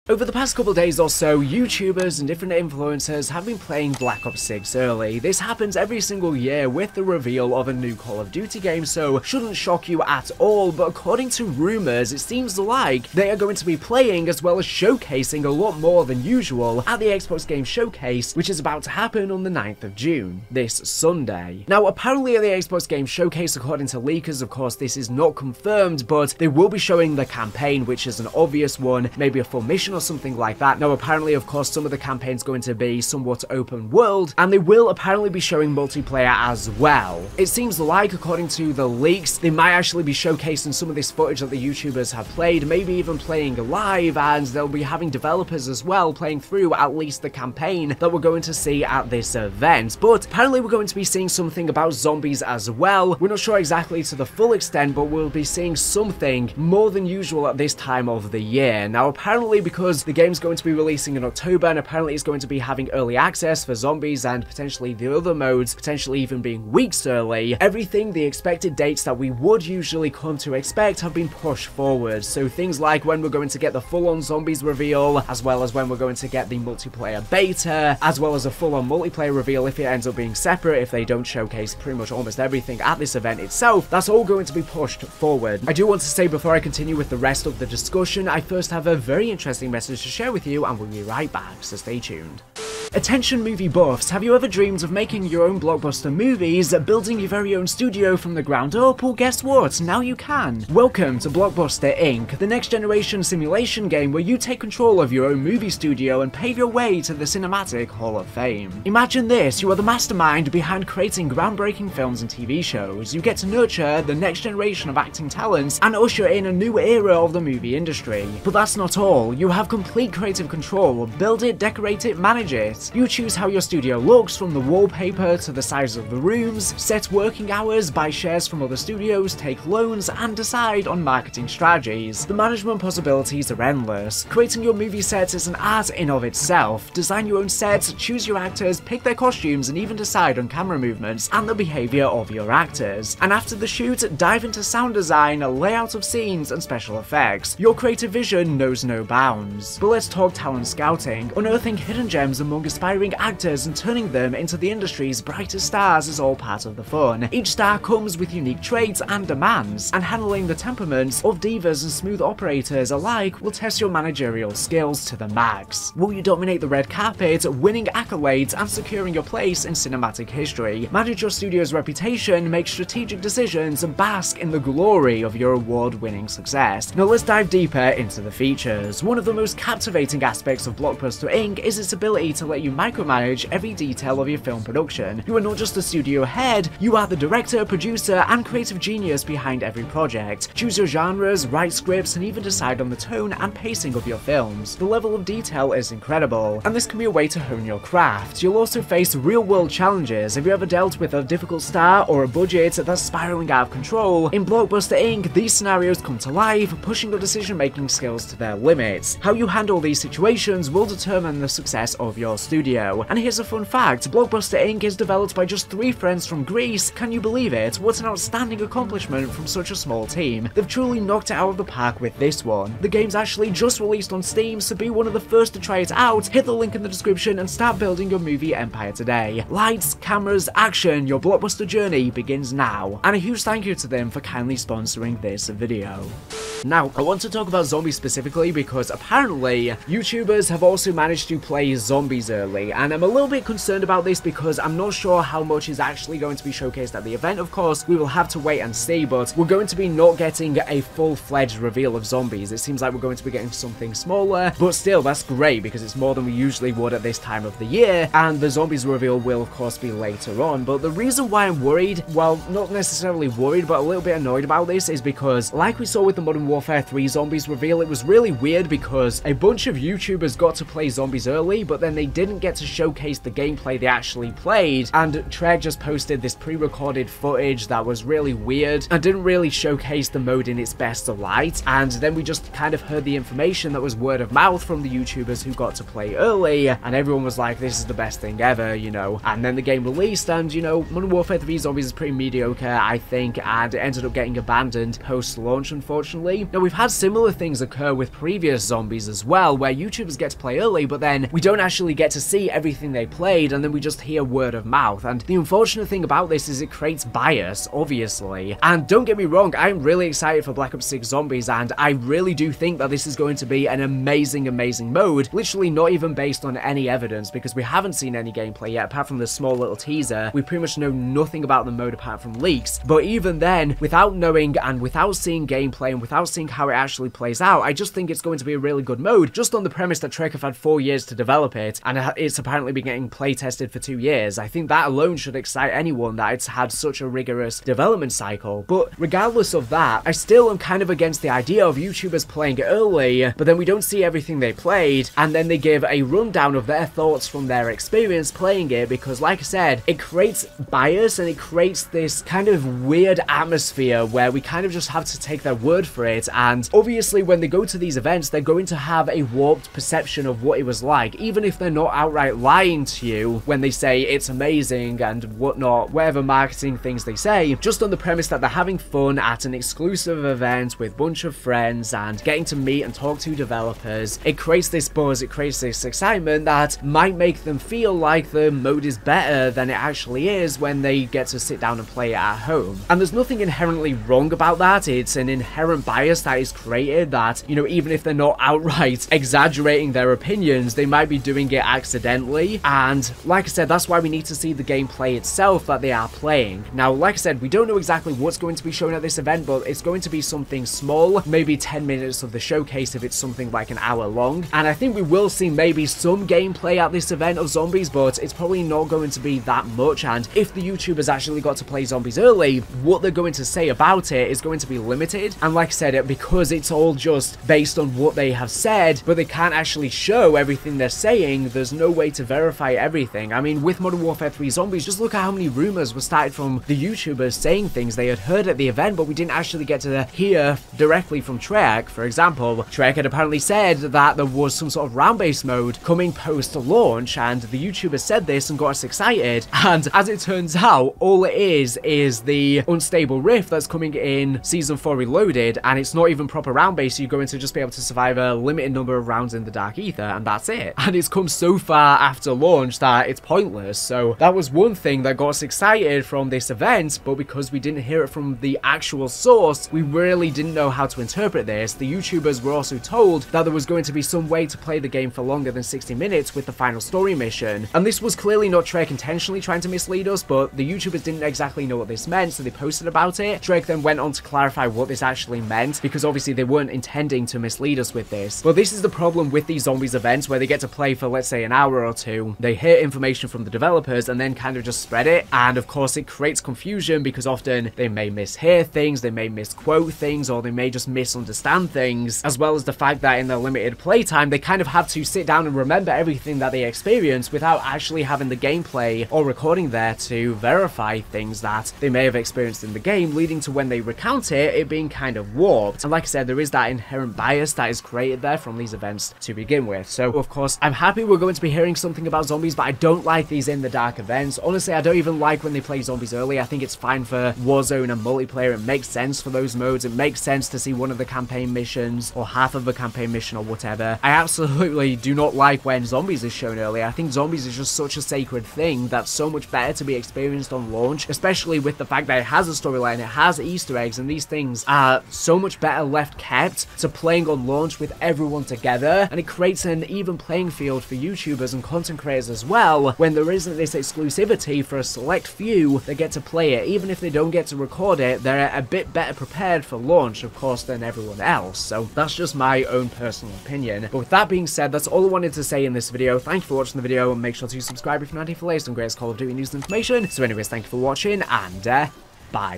Over the past couple days or so, YouTubers and different influencers have been playing Black Ops 6 early. This happens every single year with the reveal of a new Call of Duty game, so shouldn't shock you at all, but according to rumors, it seems like they are going to be playing as well as showcasing a lot more than usual at the Xbox Game Showcase, which is about to happen on the 9th of June, this Sunday. Now, apparently at the Xbox Game Showcase, according to leakers, of course, this is not confirmed, but they will be showing the campaign, which is an obvious one, maybe a full mission or something like that. Now, apparently, of course, some of the campaign's going to be somewhat open world, and they will apparently be showing multiplayer as well. It seems like, according to the leaks, they might actually be showcasing some of this footage that the YouTubers have played, maybe even playing live, and they'll be having developers as well playing through at least the campaign that we're going to see at this event. But apparently we're going to be seeing something about zombies as well. We're not sure exactly to the full extent, but we'll be seeing something more than usual at this time of the year. Now, apparently, because the game's going to be releasing in October, and apparently it's going to be having early access for zombies and potentially the other modes, potentially even being weeks early, everything, the expected dates that we would usually come to expect have been pushed forward. So things like when we're going to get the full-on zombies reveal, as well as when we're going to get the multiplayer beta, as well as a full-on multiplayer reveal if it ends up being separate, if they don't showcase pretty much almost everything at this event itself, that's all going to be pushed forward. I do want to say before I continue with the rest of the discussion, I first have a very interesting message to share with you, and we'll be right back, so stay tuned. Attention movie buffs, have you ever dreamed of making your own blockbuster movies, building your very own studio from the ground up? Well, guess what? Now you can. Welcome to Blockbuster Inc., the next generation simulation game where you take control of your own movie studio and pave your way to the Cinematic Hall of Fame. Imagine this, you are the mastermind behind creating groundbreaking films and TV shows. You get to nurture the next generation of acting talents and usher in a new era of the movie industry. But that's not all, you have complete creative control. Build it, decorate it, manage it. You choose how your studio looks, from the wallpaper to the size of the rooms, set working hours, buy shares from other studios, take loans, and decide on marketing strategies. The management possibilities are endless. Creating your movie sets is an art in of itself. Design your own sets, choose your actors, pick their costumes, and even decide on camera movements and the behavior of your actors. And after the shoot, dive into sound design, layout of scenes, and special effects. Your creative vision knows no bounds. But let's talk talent scouting. Unearthing hidden gems among aspiring actors and turning them into the industry's brightest stars is all part of the fun. Each star comes with unique traits and demands, and handling the temperaments of divas and smooth operators alike will test your managerial skills to the max. Will you dominate the red carpet, winning accolades and securing your place in cinematic history? Manage your studio's reputation, make strategic decisions, and bask in the glory of your award-winning success. Now let's dive deeper into the features. One of the most captivating aspects of Blockbuster Inc. is its ability to let you micromanage every detail of your film production. You are not just the studio head, you are the director, producer, and creative genius behind every project. Choose your genres, write scripts, and even decide on the tone and pacing of your films. The level of detail is incredible, and this can be a way to hone your craft. You'll also face real-world challenges. Have you ever dealt with a difficult star or a budget that's spiraling out of control? In Blockbuster Inc., these scenarios come to life, pushing your decision-making skills to their limits. How you handle these situations will determine the success of your studio. And here's a fun fact, Blockbuster Inc. is developed by just 3 friends from Greece. Can you believe it? What an outstanding accomplishment from such a small team. They've truly knocked it out of the park with this one. The game's actually just released on Steam, so be one of the first to try it out. Hit the link in the description and start building your movie empire today. Lights, cameras, action, your Blockbuster journey begins now. And a huge thank you to them for kindly sponsoring this video. Now, I want to talk about zombies specifically because apparently YouTubers have also managed to play zombies early, and I'm a little bit concerned about this because I'm not sure how much is actually going to be showcased at the event. Of course, we will have to wait and see, but we're going to be not getting a full-fledged reveal of zombies. It seems like we're going to be getting something smaller, but still, that's great because it's more than we usually would at this time of the year, and the zombies reveal will, of course, be later on. But the reason why I'm worried, well, not necessarily worried, but a little bit annoyed about this is because, like we saw with the Modern Warfare 3 zombies reveal, it was really weird because a bunch of YouTubers got to play zombies early, but then they didn't get to showcase the gameplay they actually played, and Treg just posted this pre-recorded footage that was really weird and didn't really showcase the mode in its best light, and then we just kind of heard the information that was word of mouth from the YouTubers who got to play early, and everyone was like, this is the best thing ever, you know, and then the game released, and, you know, Modern Warfare 3 Zombies is pretty mediocre, I think, and it ended up getting abandoned post-launch, unfortunately. early. Now, we've had similar things occur with previous zombies as well, where YouTubers get to play early, but then we don't actually get to see everything they played, and then we just hear word of mouth. And the unfortunate thing about this is it creates bias, obviously. And don't get me wrong, I'm really excited for Black Ops 6 Zombies, and I really do think that this is going to be an amazing mode, literally not even based on any evidence, because we haven't seen any gameplay yet, apart from the small little teaser. We pretty much know nothing about the mode apart from leaks, but even then, without knowing and without seeing gameplay and without seeing how it actually plays out, I just think it's going to be a really good mode, just on the premise that Treyarch have had 4 years to develop it, and it's apparently been getting play tested for 2 years. I think that alone should excite anyone, that it's had such a rigorous development cycle. But regardless of that, I still am kind of against the idea of YouTubers playing early, but then we don't see everything they played, and then they give a rundown of their thoughts from their experience playing it, because like I said, it creates bias and it creates this kind of weird atmosphere where we kind of just have to take their word for it. And obviously when they go to these events, they're going to have a warped perception of what it was like, even if they're not outright lying to you when they say it's amazing and whatnot, whatever marketing things they say, just on the premise that they're having fun at an exclusive event with a bunch of friends and getting to meet and talk to developers. It creates this buzz, it creates this excitement that might make them feel like the mode is better than it actually is when they get to sit down and play it at home. And there's nothing inherently wrong about that. It's an inherent bias that is created that, you know, even if they're not outright exaggerating their opinions, they might be doing it accidentally. And like I said, that's why we need to see the gameplay itself that they are playing. Now, like I said, we don't know exactly what's going to be shown at this event, but it's going to be something small, maybe 10 minutes of the showcase if it's something like an hour long. And I think we will see maybe some gameplay at this event of zombies, but it's probably not going to be that much. And if the YouTubers actually got to play zombies early, what they're going to say about it is going to be limited. And like I said, because it's all just based on what they have said, but they can't actually show everything they're saying, there's no way to verify everything. I mean, with Modern Warfare 3 Zombies, just look at how many rumors were started from the YouTubers saying things they had heard at the event, but we didn't actually get to hear directly from Treyarch. For example, Treyarch had apparently said that there was some sort of round-based mode coming post-launch, and the YouTubers said this and got us excited, and as it turns out, all it is the unstable rift that's coming in Season 4 Reloaded, and it's not even proper round-based. You're going to just be able to survive a limited number of rounds in the Dark Ether, and that's it. And it's come so far after launch that it's pointless. So that was one thing that got us excited from this event, but because we didn't hear it from the actual source, we really didn't know how to interpret this. The YouTubers were also told that there was going to be some way to play the game for longer than 60 minutes with the final story mission, and this was clearly not Treyarch intentionally trying to mislead us, but the YouTubers didn't exactly know what this meant, so they posted about it. Treyarch then went on to clarify what this actually meant, because obviously they weren't intending to mislead us with this. But this is the problem with these zombies events, where they get to play for, let's say, an hour or two, they hear information from the developers and then kind of just spread it, and of course it creates confusion, because often they may mishear things, they may misquote things, or they may just misunderstand things, as well as the fact that in their limited playtime they kind of have to sit down and remember everything that they experienced without actually having the gameplay or recording there to verify things that they may have experienced in the game, leading to when they recount it being kind of warped. And like I said, there is that inherent bias that is created there from these events to begin with. So of course I'm happy we're going to be hearing something about zombies, but I don't like these in the dark events. Honestly, I don't even like when they play zombies early. I think it's fine for Warzone and multiplayer. It makes sense for those modes. It makes sense to see one of the campaign missions or half of a campaign mission or whatever. I absolutely do not like when zombies is shown early. I think zombies is just such a sacred thing that's so much better to be experienced on launch, especially with the fact that it has a storyline, it has Easter eggs, and these things are so much better left kept to playing on launch with everyone together, and it creates an even playing field for YouTubers and content creators as well, when there isn't this exclusivity for a select few that get to play it. Even if they don't get to record it, they're a bit better prepared for launch, of course, than everyone else. So that's just my own personal opinion. But with that being said, that's all I wanted to say in this video. Thank you for watching the video, and make sure to subscribe if you're not here for the latest and greatest Call of Duty news and information. So anyways, thank you for watching, and bye.